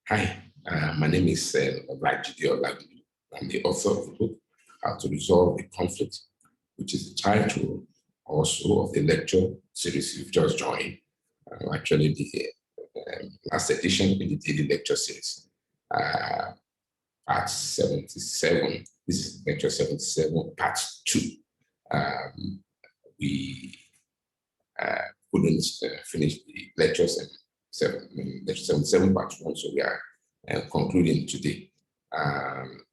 Hi, my name is Olajide Olabisi. I'm the author of the book, How to Resolve a Conflict, which is the title also of the lecture series you've just joined. Actually, the last edition in the daily lecture series, part 77. This is lecture 77, part 2. We couldn't finish the lectures lecture 77, part 1, so we are concluding today.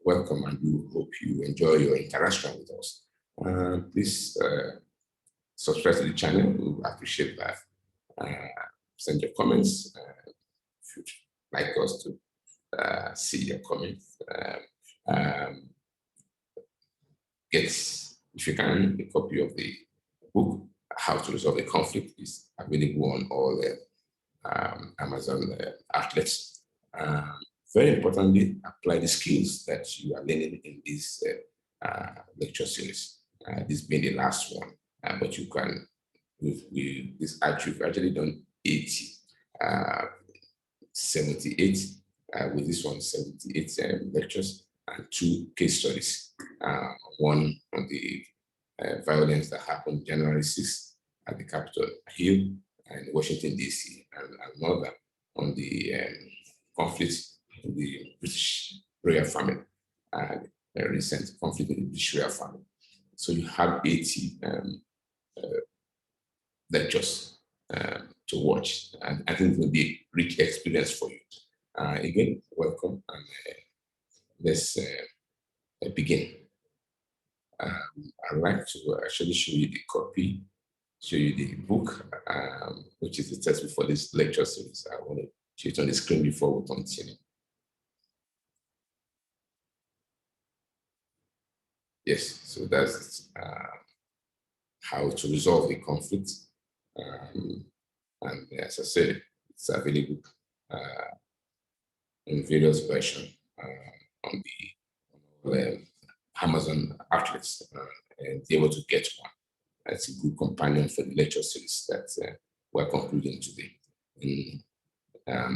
Welcome, and we hope you enjoy your interaction with us. Please subscribe to the channel. We appreciate that. Send your comments. If you'd like us to see your comments, if you can, a copy of the book, How to Resolve a Conflict, is available on all Amazon outlets. Very importantly, apply the skills that you are learning in this lecture series. This being the last one, but you can, with this we've actually done 80, 78, with this one, 78 lectures and 2 case studies. One on the violence that happened January 6th at the Capitol Hill in Washington, D.C., and another on the conflict in the British royal family, and a recent conflict in the British royal family. So you have 80 lectures to watch, and I think it will be a rich experience for you. Again, welcome, and let's begin. I'd like to actually show you the copy, show you the book, which is the text before this lecture series. I want to show it on the screen before we continue. Yes, so that's how to resolve a conflict. And as I said, it's available in various versions on the Amazon outlets, and be able to get one. That's a good companion for the lecture series that we're concluding today. In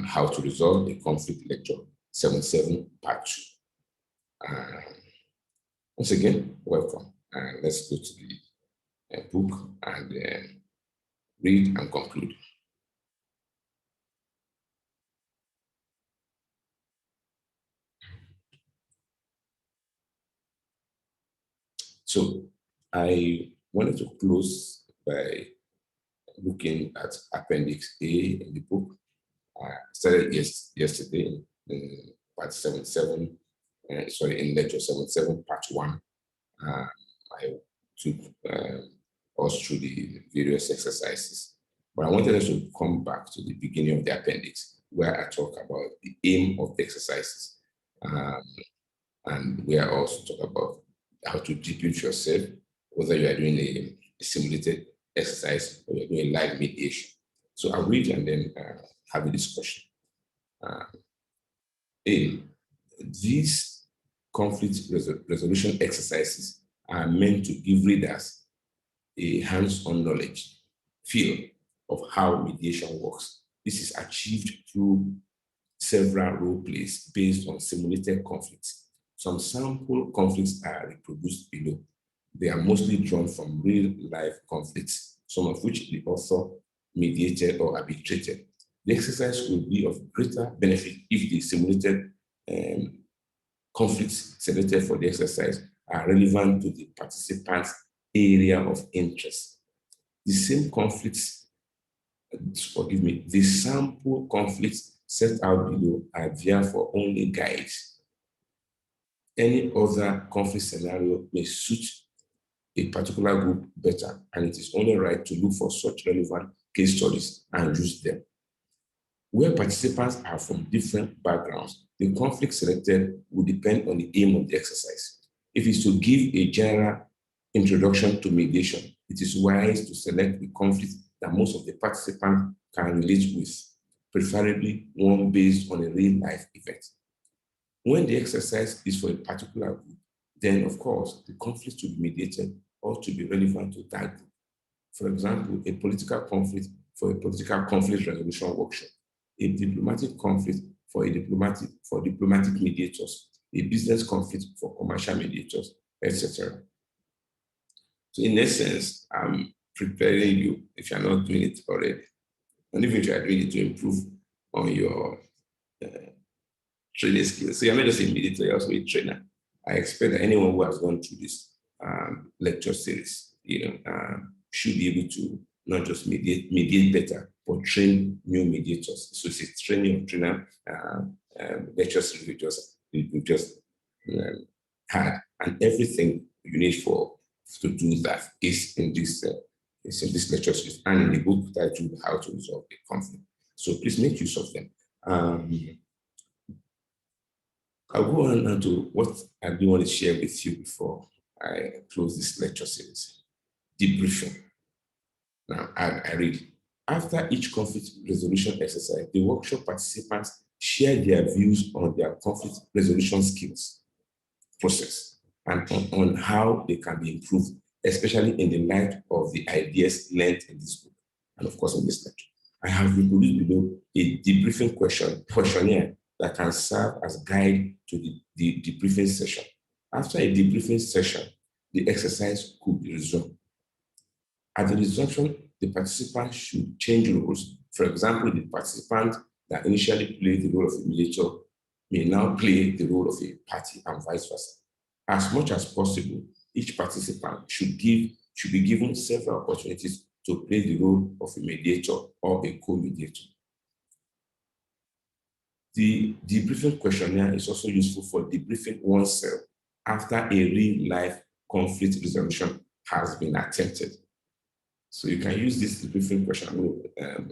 How to Resolve a Conflict, lecture 77, part 2. Once again, welcome. And let's go to the book and read and conclude. So I wanted to close by looking at Appendix A in the book. I started yesterday in part 77, in lecture 77, part 1. I took us through the various exercises. But I wanted us to come back to the beginning of the appendix, where I talk about the aim of the exercises. And where I also talk about how to depute yourself, whether you are doing a simulated exercise or you're doing live mediation. So I'll read and then have a discussion. These conflict resolution exercises are meant to give readers a hands-on knowledge, feel of how mediation works. This is achieved through several role plays based on simulated conflicts. Some sample conflicts are reproduced below. They are mostly drawn from real-life conflicts, some of which the author mediated or arbitrated. The exercise will be of greater benefit if the simulated conflicts selected for the exercise are relevant to the participant's area of interest. The same conflicts, the sample conflicts set out below are therefore only guides. Any other conflict scenario may suit a particular group better, and it is only right to look for such relevant case studies and use them. Where participants are from different backgrounds, the conflict selected will depend on the aim of the exercise. If it's to give a general introduction to mediation, it is wise to select the conflict that most of the participants can relate with, preferably one based on a real-life event. When the exercise is for a particular group, then of course, the conflict to be mediated ought to be relevant to that group. For example, a political conflict for a political conflict resolution workshop, a diplomatic conflict for diplomatic mediators, a business conflict for commercial mediators, etc. So in essence, I'm preparing you, if you're not doing it already, and even if you are doing it, to improve on your training skills. So you're not just a mediator, you're also a trainer. I expect that anyone who has gone through this lecture series, should be able to not just mediate better, but train new mediators. So it's a training of trainer lecture series we just had, and everything you need to do that is in this lecture series and in the book titled How to Resolve a Conflict. So please make use of them. I'll go on now to what I do want to share with you before I close this lecture series. Debriefing. Now, I read. After each conflict resolution exercise, the workshop participants share their views on their conflict resolution skills, process, and on how they can be improved, especially in the light of the ideas learned in this book, and of course in this lecture. I have reproduced below a debriefing questionnaire that can serve as guide to the debriefing session. After a debriefing session, the exercise could be resumed. At the resumption, the participant should change roles. For example, the participant that initially played the role of a mediator may now play the role of a party and vice versa. As much as possible, each participant should be given several opportunities to play the role of a mediator or a co-mediator. The debriefing questionnaire is also useful for debriefing oneself after a real-life conflict resolution has been attempted. So you can use this debriefing question. I will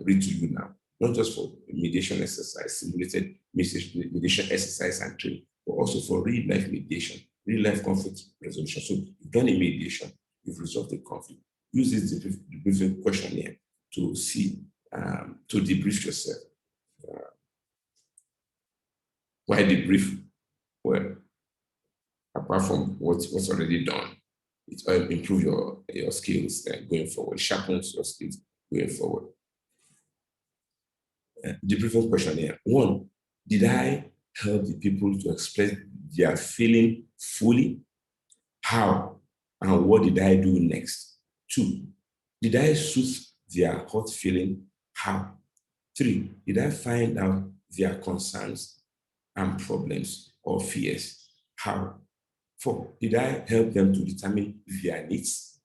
read to you now, not just for mediation exercise, simulated mediation exercise and training, but also for real-life mediation, real-life conflict resolution. So you've done a mediation, you've resolved the conflict. Use this debriefing questionnaire to see, to debrief yourself. Why debrief? Well, apart from what's already done, it will improve your skills going forward, sharpens your skills going forward. Debriefing questionnaire. 1, did I help the people to express their feeling fully? How and what did I do next? 2, did I soothe their hurt feeling? How? 3, did I find out their concerns and problems or fears? How? 4, did I help them to determine their needs?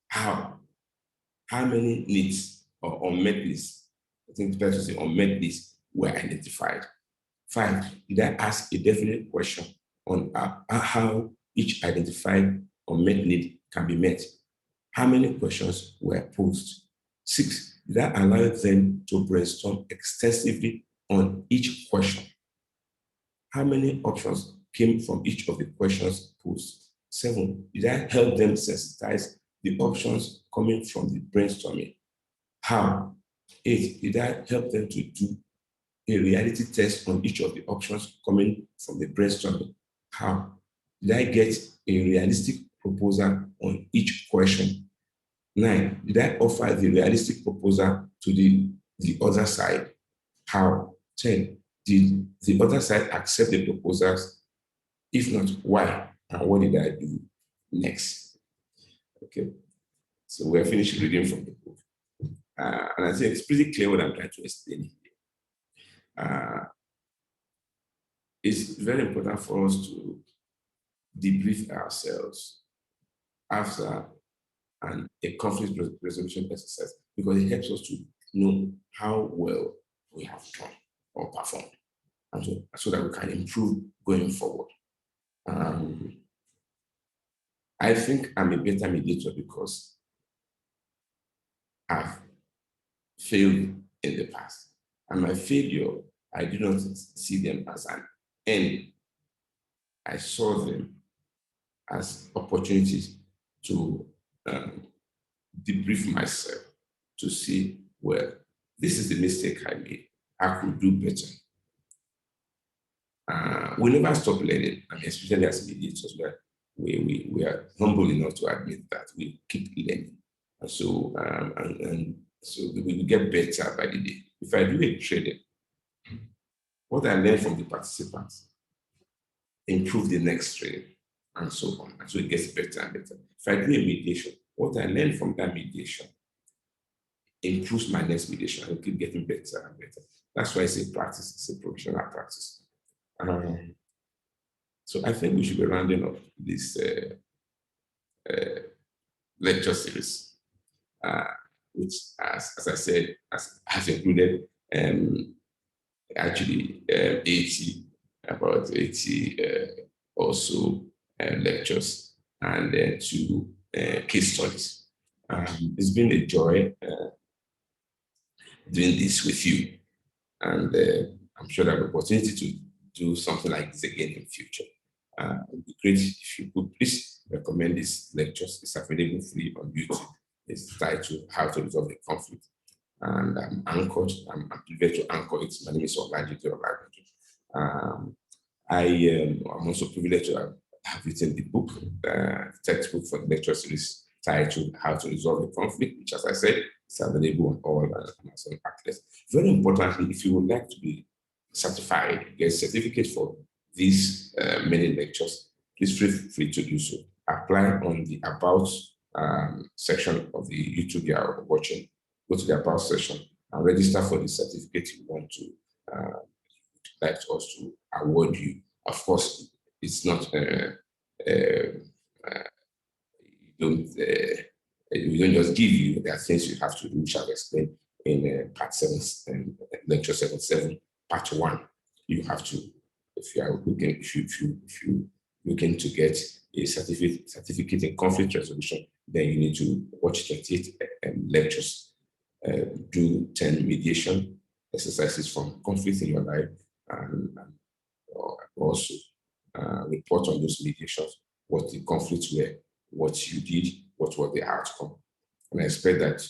How? How many needs or unmet needs, I think it's better to say unmet needs, were identified? 5, did I ask a definite question on how each identified unmet need can be met? How many questions were posed? 6, did I allow them to brainstorm extensively on each question? How many options came from each of the questions posed? 7, did I help them sensitize the options coming from the brainstorming? How? 8, did I help them to do a reality test on each of the options coming from the brainstorming? How? Did I get a realistic proposal on each question? 9, did I offer the realistic proposal to the other side? How? 10, did the other side accept the proposals? If not, why? And what did I do next? Okay, so we're finished reading from the book. And I think it's pretty clear what I'm trying to explain here. It's very important for us to debrief ourselves after a conflict resolution exercise, because it helps us to know how well we have done or performed, and so that we can improve going forward. I think I'm a better mediator because I've failed in the past. And my failure, I do not see them as an end. I saw them as opportunities to debrief myself, to see, well, this is the mistake I made. I could do better. We never stop learning. I mean, especially as mediators, we are humble enough to admit that we keep learning. And so, and So we will get better by the day. If I do a training, what I learn from the participants, improve the next training, and so on. And so it gets better and better. If I do a mediation, what I learn from that mediation improves my next mediation. I keep getting better and better. That's why it's a practice, it's a professional practice. So I think we should be rounding up this lecture series, which, as I said, has included actually 80, about 80 also lectures and 2 case studies. It's been a joy doing this with you, and I'm sure there will be opportunity to do something like this again in future. It would be great if you could please recommend these lectures. It's available free on YouTube. It's titled How to Resolve a Conflict. And I'm anchored, I'm privileged to anchor it. My name is Olajude Olajude. I'm also privileged to have written the book, textbook for the lecture series titled How to Resolve a Conflict, which, as I said, is available on all Amazon outlets. Very importantly, if you would like to be certified, get a certificate for these many lectures, please feel free to do so. Apply on the About section of the YouTube you are watching. Go to the About section and register for the certificate you want to like us to award you. Of course, it's not we don't just give you. There are things you have to do, which I've explained in part 7 and lecture 77, part 1. You have to, if you are looking, if you looking to get a certificate in conflict resolution, then you need to watch 28 lectures, do 10 mediation exercises from conflict in your life, and also report on those mediations, what the conflicts were, what you did, what was the outcome. And I expect that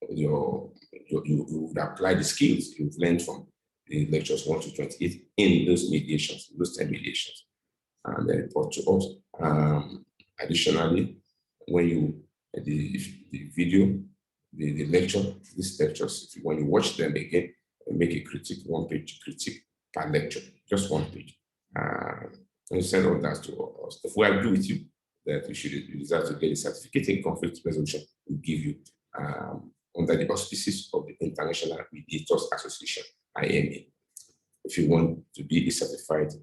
you would apply the skills you've learned from the lectures 1 to 28 in those mediations, those 10 mediations, and then report to us. Additionally, when you, the video, the lecture, these lectures, when you watch them again, make a critique, 1-page critique per lecture, just 1 page. And you send all that to us. If we agree with you that you deserve to get a certificate in conflict resolution, we give you under the auspices of the International Mediators Association, IMA. If you want to be a certified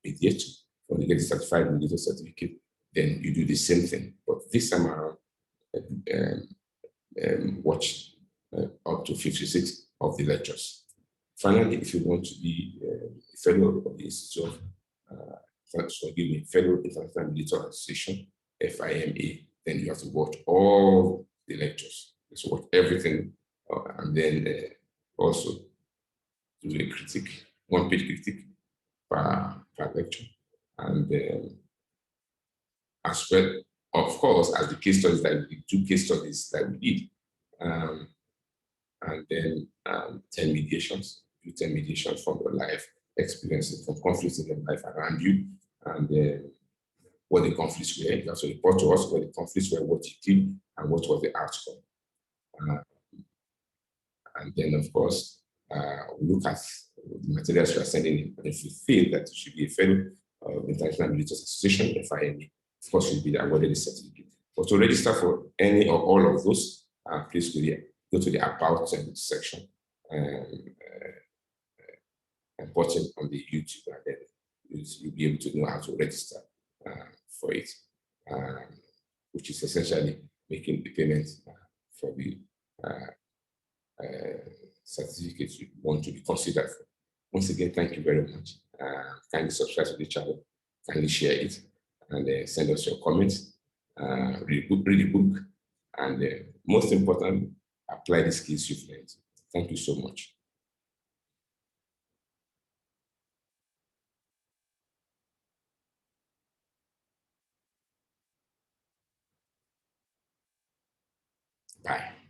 mediator, when you get a certified mediator certificate, then you do the same thing. But this time around, watch up to 56 of the lectures. Finally, if you want to be a fellow of the Institute of Fellow International Mediator Association, FIMA, then you have to watch all the lectures. So watch everything, and then also do a critique, 1-page critique per lecture. And as well, of course, as the case studies that we 2 case studies that we did, and then 10 mediations, do 10 mediations from your life experiences, from conflicts in your life around you, and what the conflicts were. You have to report to us what the conflicts were, what you did, and what was the outcome. And then, of course, we look at the materials you are sending in. And if you feel that you should be a fellow of International Mediators Association, FIMA, of course, you'll be awarded a certificate. But to register for any or all of those, please go to the About section and button on the YouTube, and then you'll be able to know how to register for it, which is essentially making the payment for the certificates you want to be considered for. Once again, thank you very much. Kindly subscribe to the channel, kindly share it, and send us your comments. Read the book, and most importantly, apply the skills you've learned. Thank you so much. Bye.